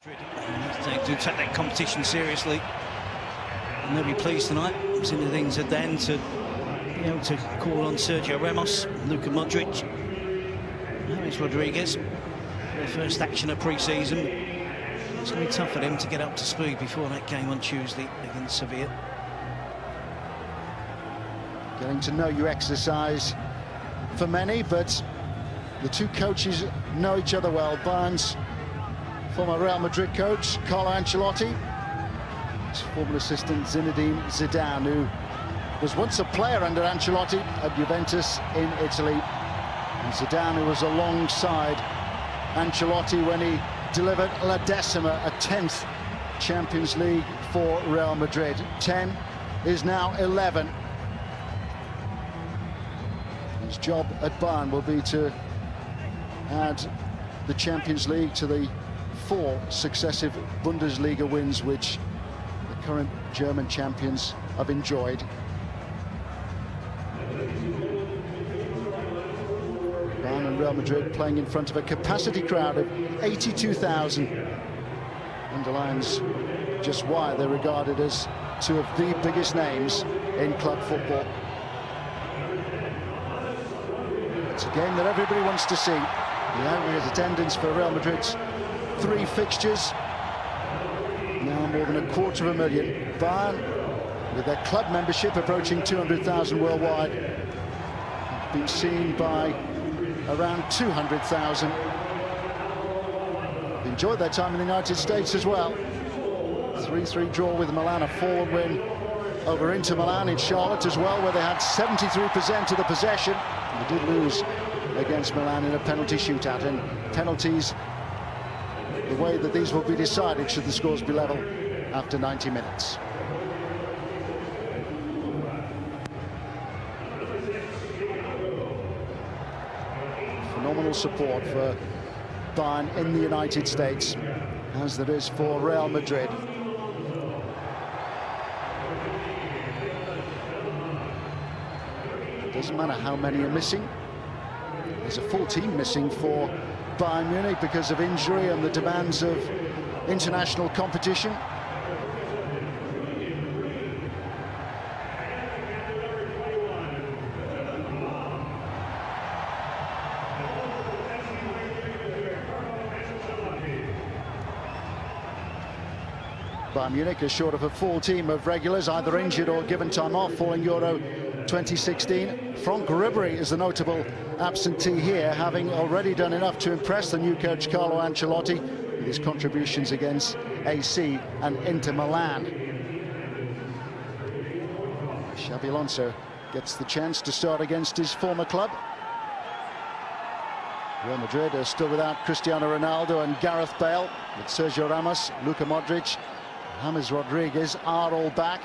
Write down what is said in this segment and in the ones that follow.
They do take that competition seriously, and they'll be pleased tonight. Zinedine Zidane to be able to call on Sergio Ramos, Luka Modric, James Rodriguez. Their first action of pre-season. It's going to be tough for them to get up to speed before that game on Tuesday against Sevilla. Getting to know you exercise for many, but the two coaches know each other well. Bayern's former Real Madrid coach, Carlo Ancelotti, his former assistant Zinedine Zidane, who was once a player under Ancelotti at Juventus in Italy. And Zidane, who was alongside Ancelotti when he delivered La Decima, a 10th Champions League for Real Madrid. 10 is now 11. His job at Bayern will be to add the Champions League to the 4 successive Bundesliga wins which the current German champions have enjoyed. Bayern and Real Madrid playing in front of a capacity crowd of 82,000. Underlines just why they're regarded as two of the biggest names in club football. It's a game that everybody wants to see. The aggregate attendance for Real Madrid's 3 fixtures, now more than 250,000. Bayern, with their club membership approaching 200,000 worldwide, have been seen by around 200,000. Enjoyed their time in the United States as well. 3-3 draw with Milan, a 4-1 win over Inter Milan in Charlotte as well, where they had 73% of the possession. They did lose against Milan in a penalty shootout, and penalties, the way that these will be decided should the scores be level after 90 minutes. Phenomenal support for Bayern in the United States, as there is for Real Madrid. It doesn't matter how many are missing. There's a full team missing for Bayern Munich because of injury and the demands of international competition. Bayern Munich is short of a full team of regulars, either injured or given time off following Euro 2016. Franck Ribéry is the notable absentee here, having already done enough to impress the new coach Carlo Ancelotti with his contributions against AC and Inter Milan. Xabi Alonso gets the chance to start against his former club. Real Madrid are still without Cristiano Ronaldo and Gareth Bale, with Sergio Ramos, Luka Modric, James Rodriguez are all back.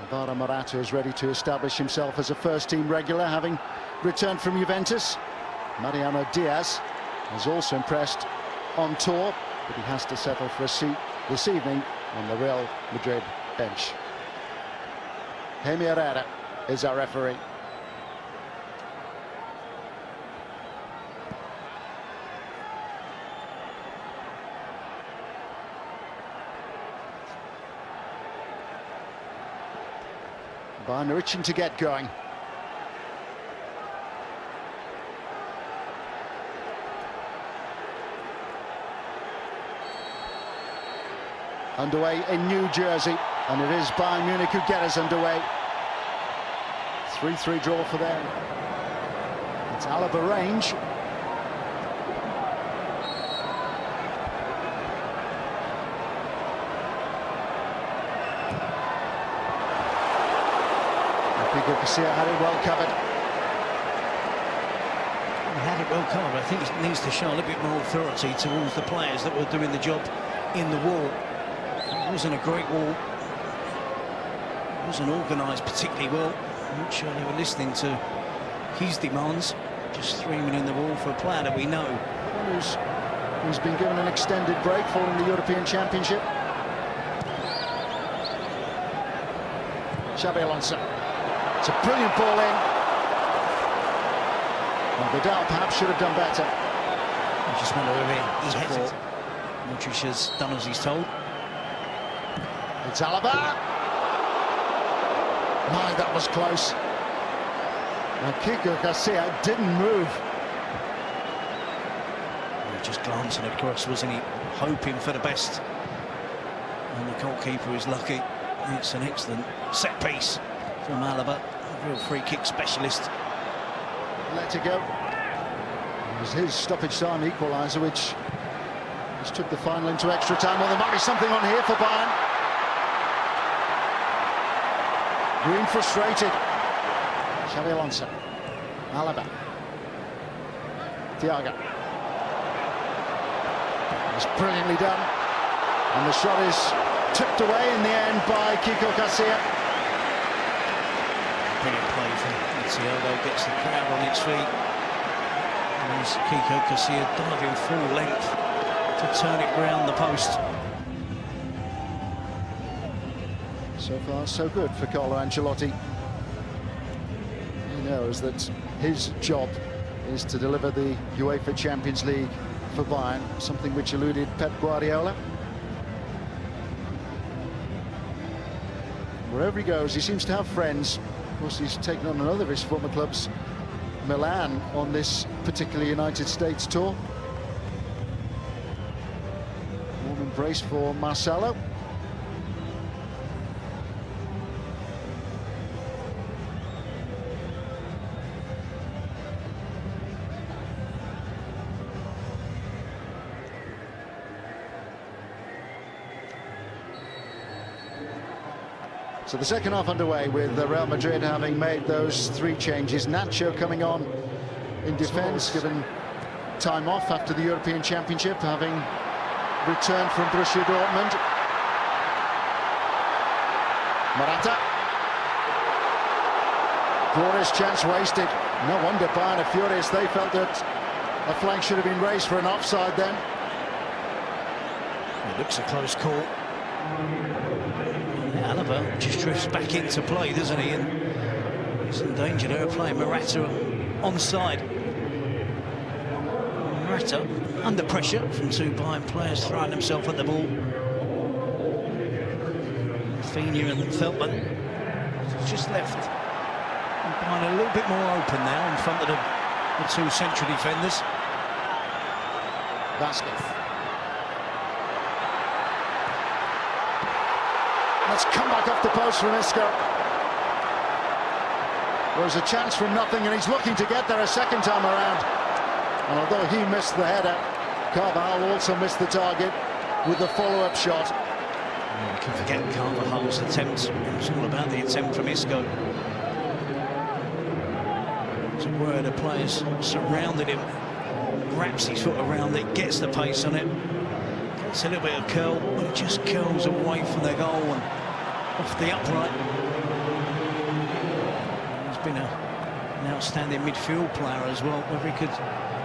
Alvaro Morata is ready to establish himself as a first-team regular, having returned from Juventus. Mariano Diaz has also impressed on tour, but he has to settle for a seat this evening on the Real Madrid bench. Jaime Herrera is our referee. Bayern are itching to get going. Underway in New Jersey, and it is Bayern Munich who get us underway. 3-3 draw for them. It's Alaba range. Pico Casilla had it well covered. He had it well covered. I think it needs to show a little bit more authority towards the players that were doing the job in the wall. It wasn't a great wall. It wasn't organised particularly well. I'm not sure they were listening to his demands. Just throwing in the wall for a player that we know. Who's been given an extended break following the European Championship. Xabi Alonso. It's a brilliant ball in. And Vidal perhaps should have done better. I just wonder if he hesitated. Modric has done as he's told. It's Alaba. My, that was close. And Kiko Garcia didn't move. Just glancing across, wasn't he? Hoping for the best. And the goalkeeper is lucky. It's an excellent set piece from Alaba, a real free kick specialist. Let it go. It was his stoppage time equaliser, which took the final into extra time. Well, there might be something on here for Bayern. Green frustrated. Xabi Alonso. Alaba. Thiago. It's brilliantly done. And the shot is tipped away in the end by Kiko Garcia. Brilliant play from Thiago, gets the crowd on its feet. And there's Kiko Garcia diving full length to turn it round the post. So far, so good for Carlo Ancelotti. He knows that his job is to deliver the UEFA Champions League for Bayern, something which eluded Pep Guardiola. Wherever he goes, he seems to have friends. Of course, he's taken on another of his former clubs, Milan, on this particular United States tour. Warm embrace for Marcelo. So the second half underway with Real Madrid having made those 3 changes. Nacho coming on in defence, given time off after the European Championship, having returned from Borussia Dortmund. Morata. Glorious chance wasted. No wonder Bayern are furious. They felt that a flag should have been raised for an offside then. It looks a close call. Alaba just drifts back into play, doesn't he? And he's in danger there of playing Morata onside. Morata under pressure from 2 Bayern players throwing themselves at the ball. Rafinha and Veltman just left Bayern a little bit more open now in front of the 2 central defenders. Vasquez. Let's come back off the post from Isco. There was a chance from nothing, and he's looking to get there a second time around. And although he missed the header, Carvajal also missed the target with the follow-up shot. You can forget Carvajal's attempt. It was all about the attempt from Isco. It's where the players surrounded him, wraps his foot around it, gets the pace on it. It's a little bit of curl, but it just curls away from the goal and off the upright. He's been an outstanding midfield player as well, where he could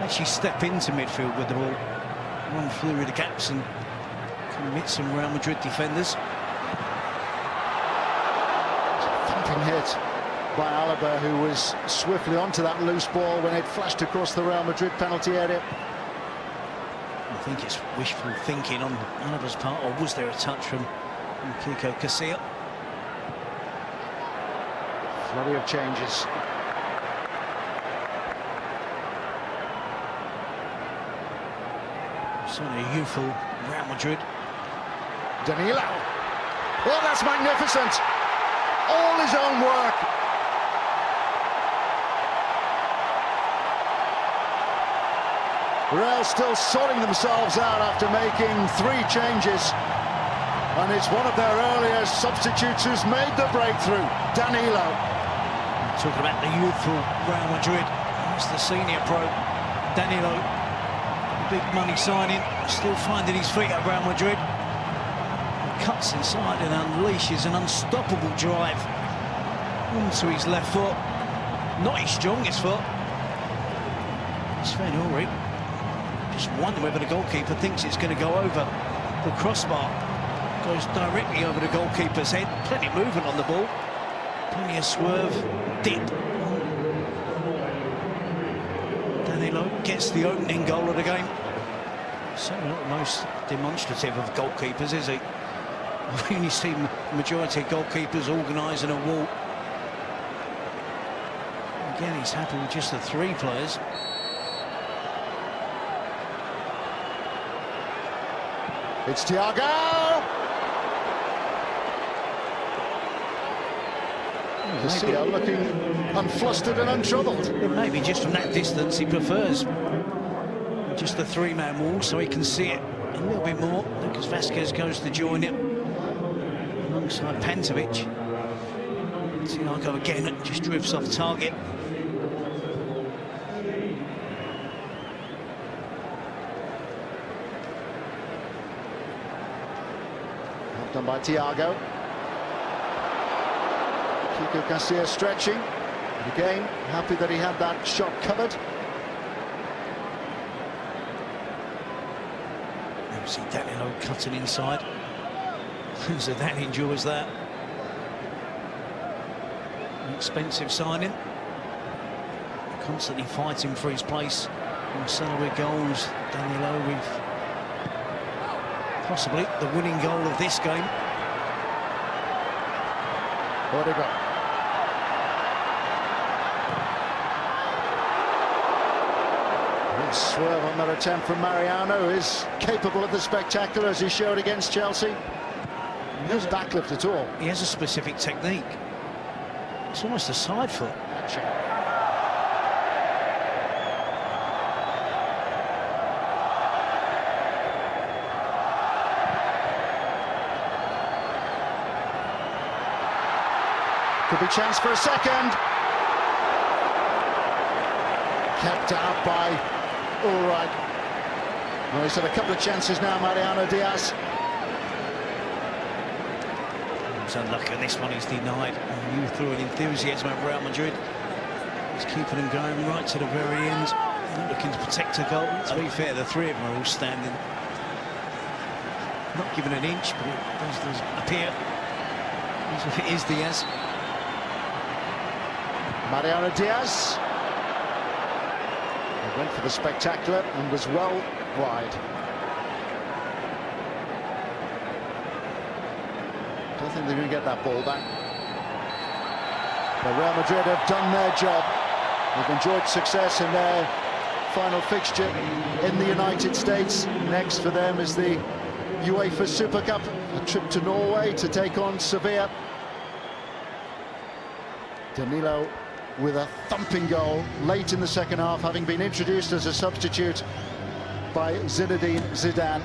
actually step into midfield with the ball, run through the gaps and commit some Real Madrid defenders. Thumping hit by Alaba, who was swiftly onto that loose ball when it flashed across the Real Madrid penalty area. I think it's wishful thinking on Alaba's part, or was there a touch from Kiko Garcia? Flurry of changes. Certainly a youthful Real Madrid. Danilo. Oh, that's magnificent. All his own work. Real still sorting themselves out after making 3 changes. And it's one of their earlier substitutes who's made the breakthrough, Danilo. Talking about the youthful Real Madrid, that's the senior pro, Danilo. Big money signing, still finding his feet at Real Madrid. He cuts inside and unleashes an unstoppable drive onto his left foot. Not his strongest foot. Sven Ulrich just wonder whether the goalkeeper thinks it's going to go over the crossbar. Goes directly over the goalkeeper's head. Plenty of movement on the ball. Plenty of swerve, dip. Danilo gets the opening goal of the game. Certainly not the most demonstrative of goalkeepers, is he? When you see the majority of goalkeepers organising a wall. Again, he's happy with just the 3 players. It's Thiago! Castillo looking unflustered and untroubled. Maybe just from that distance he prefers just the 3-man wall, so he can see it a little bit more. Lucas Vazquez goes to join it alongside Pantovic. Thiago again just drifts off target. Well done by Thiago. Kiko Casilla stretching, and again happy that he had that shot covered. You see Danilo cutting inside. Zidane enjoys that. An expensive signing. Constantly fighting for his place. Marcelo with goals. Danilo with possibly the winning goal of this game. Odegaard. Swerve on that attempt from Mariano, who is capable of the spectacular as he showed against Chelsea. No backlift at all. He has a specific technique. It's almost a side foot. Could be chance for a second. Kept out by all right. Well, he's had a couple of chances now, Mariano Diaz. He's unlucky. This one he's denied. Youth through an enthusiasm at Real Madrid. He's keeping them going right to the very end. Not looking to protect a goal. To be fair, the 3 of them are all standing. Not given an inch, but it does appear as if it is Diaz. Mariano Diaz. Went for the spectacular and was well wide. Don't think they're going to get that ball back. But Real Madrid have done their job. They've enjoyed success in their final fixture in the United States. Next for them is the UEFA Super Cup, a trip to Norway to take on Sevilla. Danilo with a thumping goal late in the second half, having been introduced as a substitute by Zinedine Zidane.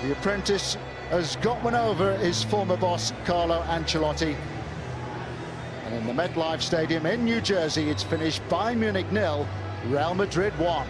The apprentice has got one over his former boss, Carlo Ancelotti. And in the MetLife Stadium in New Jersey, it's finished Bayern Munich 0, Real Madrid 1.